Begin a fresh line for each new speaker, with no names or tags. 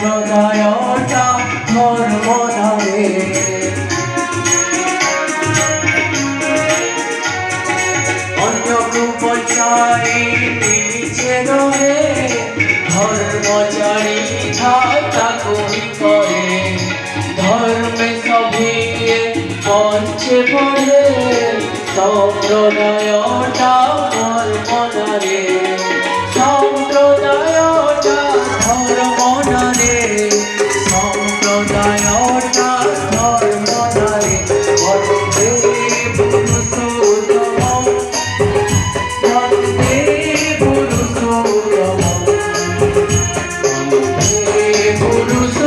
সম্প্রদায়টা ধর্ম নারে অন্য রূপচারী নিচে রহে ধর্মচারী ঠাট্টা করি করে ধর্মে সভিয়ে পঞ্চে পড়ে সম্প্রদায়টা ধর্ম নারে সম্প্রদায়টা ধর্ম নারে সম্প্রদায়টা ধর্ম নারে বন্দে পুরুষোত্তম বন্দে পুরুষোত্তম বন্দে পুরুষ